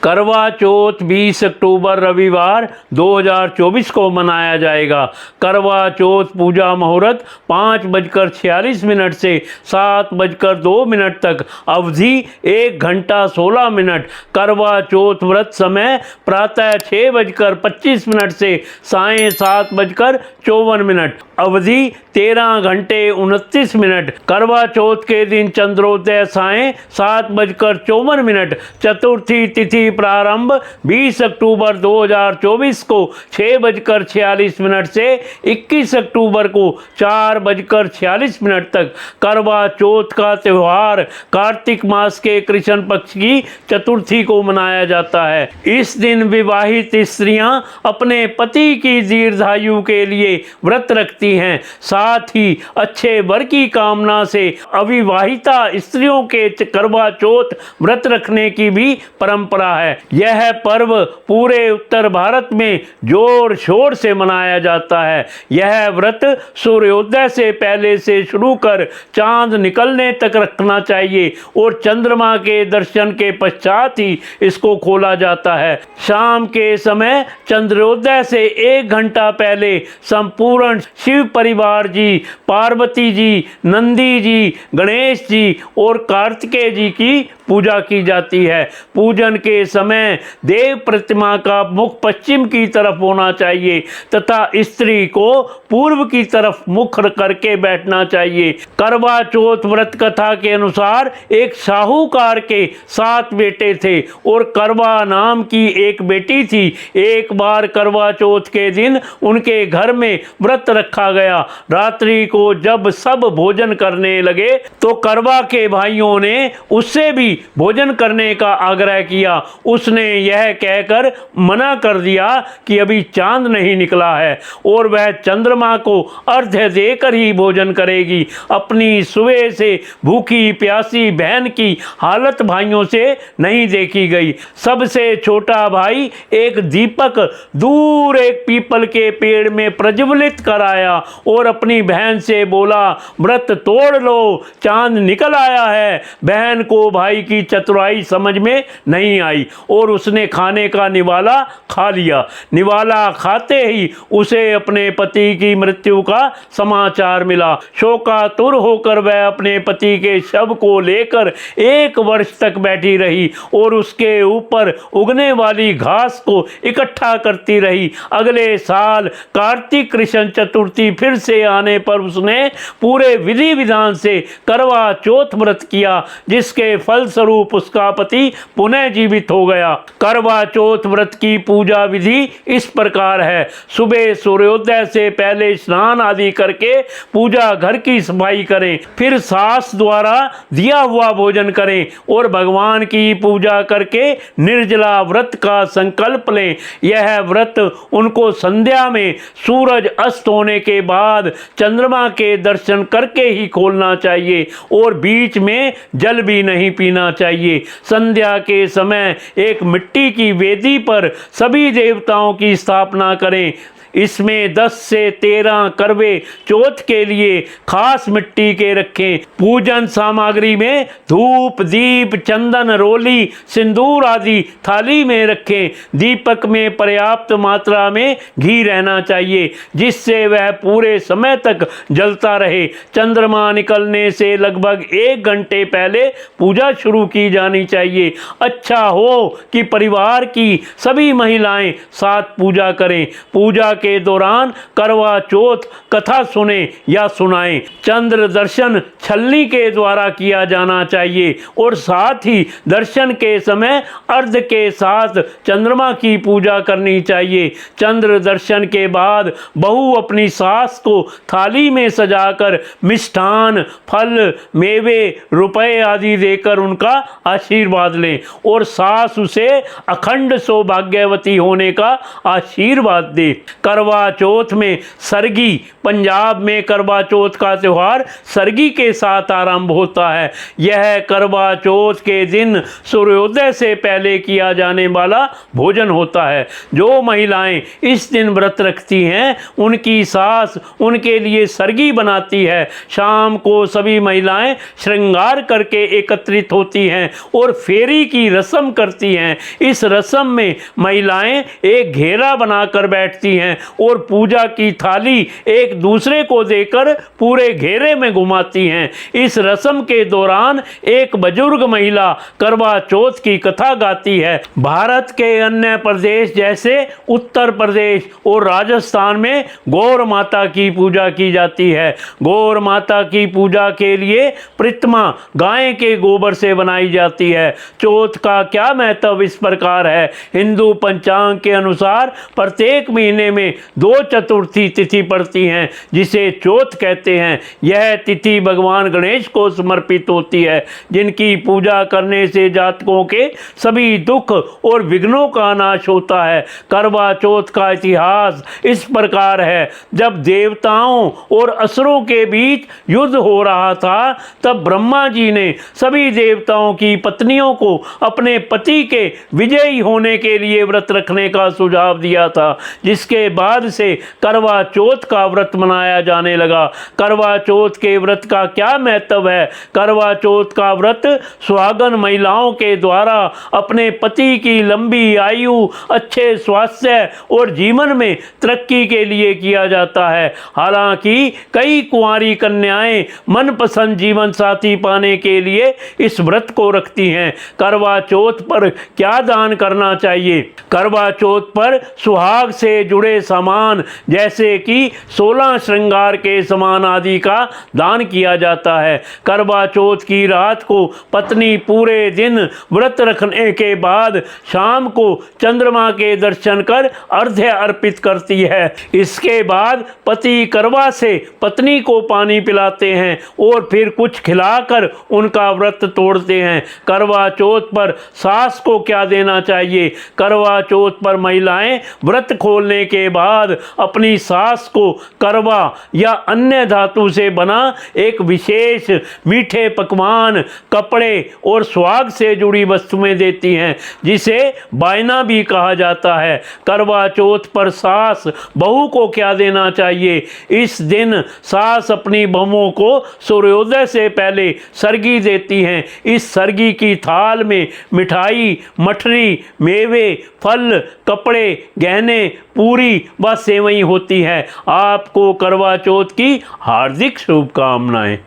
करवा चौथ 20 अक्टूबर रविवार 2024 को मनाया जाएगा। करवा चौथ पूजा मुहूर्त 5:46 से 7:02 तक, अवधि 1 घंटा 16 मिनट। करवा चौथ व्रत समय प्रातः 6:25 से सायं 7:54, अवधि 13 घंटे 29 मिनट। करवा चौथ के दिन चंद्रोदय सायं 7:54। चतुर्थी तिथि प्रारंभ 20 अक्टूबर 2024 को 6:46 से 21 अक्टूबर को 4:46 तक। करवा चौथ का त्यौहार कार्तिक मास के कृष्ण पक्ष की चतुर्थी को मनाया जाता है। इस दिन विवाहित स्त्रियां अपने पति की दीर्घायु के लिए व्रत रखती हैं। साथ ही अच्छे वर की कामना से अविवाहिता स्त्रियों के करवा चौथ व्रत रखने की भी परंपरा है। यह पर्व पूरे उत्तर भारत में जोर शोर से मनाया जाता है। यह व्रत सूर्योदय से पहले से शुरू कर चांद निकलने तक रखना चाहिए और चंद्रमा के दर्शन के पश्चात ही इसको खोला जाता है। शाम के समय चंद्रोदय से 1 घंटा पहले संपूर्ण शिव परिवार जी, पार्वती जी, नंदी जी, गणेश जी और कार्तिकेय जी की पूजा की जाती है। पूजन के समय देव प्रतिमा का मुख पश्चिम की तरफ होना चाहिए तथा स्त्री को पूर्व की तरफ मुख करके बैठना चाहिए। करवा चौथ व्रत कथा के अनुसार एक साहूकार के 7 बेटे थे और करवा नाम की एक बेटी थी। एक बार करवा चौथ के दिन उनके घर में व्रत रखा गया। रात्रि को जब सब भोजन करने लगे तो करवा के भाइयों ने उससे भी भोजन करने का आग्रह किया। उसने यह कहकर मना कर दिया कि अभी चांद नहीं निकला है और वह चंद्रमा को अर्घ्य देकर ही भोजन करेगी। अपनी सुबह से भूखी प्यासी बहन की हालत भाइयों से नहीं देखी गई। सबसे छोटा भाई एक दीपक दूर एक पीपल के पेड़ में प्रज्वलित कर आया और अपनी बहन से बोला, व्रत तोड़ लो, चांद निकल आया है। बहन को भाई की चतुराई समझ में नहीं आई और उसने खाने का निवाला खा लिया। निवाला खाते ही उसे अपने पति की मृत्यु का समाचार मिला। शोकातुर होकर वह अपने पति के शव को लेकर 1 वर्ष तक बैठी रही और उसके ऊपर उगने वाली घास को इकट्ठा करती रही। अगले साल कार्तिक कृष्ण चतुर्थी फिर से आने पर उसने पूरे विधि विधान से करवा चौथ व्रत किया, जिसके फलस्वरूप उसका पति पुनः जीवित हो गया। करवा चौथ व्रत की पूजा विधि इस प्रकार है। सुबह सूर्योदय से पहले स्नान आदि करके पूजा घर की सफाई करें, फिर सास द्वारा दिया हुआ भोजन करें और भगवान की पूजा करके निर्जला व्रत का संकल्प लें। यह व्रत उनको संध्या में सूरज अस्त होने के बाद चंद्रमा के दर्शन करके ही खोलना चाहिए और बीच में जल भी नहीं पीना चाहिए। संध्या के समय एक मिट्टी की वेदी पर सभी देवताओं की स्थापना करें। इसमें 10 से 13 करवे चौथ के लिए खास मिट्टी के रखें। पूजन सामग्री में धूप, दीप, चंदन, रोली, सिंदूर आदि थाली में रखें। दीपक में पर्याप्त मात्रा में घी रहना चाहिए, जिससे वह पूरे समय तक जलता रहे। चंद्रमा निकलने से लगभग 1 घंटे पहले पूजा शुरू की जानी चाहिए। अच्छा हो कि परिवार की सभी महिलाएं साथ पूजा करें। पूजा के दौरान करवा चौथ कथा सुने या सुनाएं। चंद्र दर्शन छलनी के द्वारा किया जाना चाहिए और साथ ही दर्शन के समय अर्घ के साथ चंद्रमा की पूजा करनी चाहिए। चंद्र दर्शन के बाद बहू अपनी सास को थाली में सजाकर मिष्ठान, फल, मेवे, रुपए आदि देकर उनका आशीर्वाद लें और सास उसे अखंड सौभाग्यवती होने का आशीर्वाद दे। करवा चौथ में सरगी, पंजाब में करवा चौथ का त्यौहार सरगी के साथ आरंभ होता है। यह करवा चौथ के दिन सूर्योदय से पहले किया जाने वाला भोजन होता है। जो महिलाएं इस दिन व्रत रखती हैं उनकी सास उनके लिए सरगी बनाती है। शाम को सभी महिलाएं श्रृंगार करके एकत्रित होती हैं और फेरी की रस्म करती हैं। इस रस्म में महिलाएं एक घेरा बनाकर बैठती हैं और पूजा की थाली एक दूसरे को देकर पूरे घेरे में घुमाती हैं। इस रस्म के दौरान एक बुजुर्ग महिला करवा चौथ की कथा गाती है। भारत के अन्य प्रदेश जैसे उत्तर प्रदेश और राजस्थान में गौर माता की पूजा की जाती है। गौर माता की पूजा के लिए प्रतिमा गाय के गोबर से बनाई जाती है। चौथ का क्या महत्व इस प्रकार है। हिंदू पंचांग के अनुसार प्रत्येक महीने में 2 चतुर्थी तिथि पड़ती हैं जिसे चौथ कहते हैं। यह तिथि भगवान गणेश को समर्पित होती है, जिनकी पूजा करने से जातकों के सभी दुख और विघ्नों का नाश होता है। करवा चौथ का इतिहास इस प्रकार है। जब देवताओं और असुरों के बीच युद्ध हो रहा था तब ब्रह्मा जी ने सभी देवताओं की पत्नियों को अपने पति के विजयी होने के लिए व्रत रखने का सुझाव दिया था, जिसके बाद से करवा चौथ का व्रत मनाया जाने लगा। करवा चौथ के व्रत का क्या महत्व है। करवा चौथ का व्रत सुहागन महिलाओं के द्वारा अपने पति की लंबी आयु, अच्छे स्वास्थ्य और जीवन में तरक्की के लिए किया जाता है। हालांकि कई कुंवारी कन्याएं मनपसंद जीवन साथी पाने के लिए इस व्रत को रखती हैं। करवा चौथ पर क्या दान करना चाहिए। करवा चौथ पर सुहाग से जुड़े सामान जैसे कि 16 श्रृंगार के सामान आदि का दान किया जाता है। करवा चौथ की रात को पत्नी पूरे दिन व्रत रखने के बाद शाम को चंद्रमा के दर्शन कर अर्घ्य अर्पित करती है। इसके बाद पति करवा से पत्नी को पानी पिलाते हैं और फिर कुछ खिलाकर उनका व्रत तोड़ते हैं। करवा चौथ पर सास को क्या देना चाहिए। करवा चौथ पर महिलाएं व्रत खोलने के बाद अपनी सास को करवा या अन्य धातु से बना एक विशेष मीठे पकवान, कपड़े और सुहाग से जुड़ी वस्तुएं देती हैं, जिसे बायना भी कहा जाता है। करवा चौथ पर सास बहू को क्या देना चाहिए। इस दिन सास अपनी बहुओं को सूर्योदय से पहले सरगी देती हैं। इस सरगी की थाल में मिठाई, मठरी, मेवे, फल, कपड़े, गहने, पूरी व सेवई होती है। आपको करवा चौथ की हार्दिक शुभकामनाएं।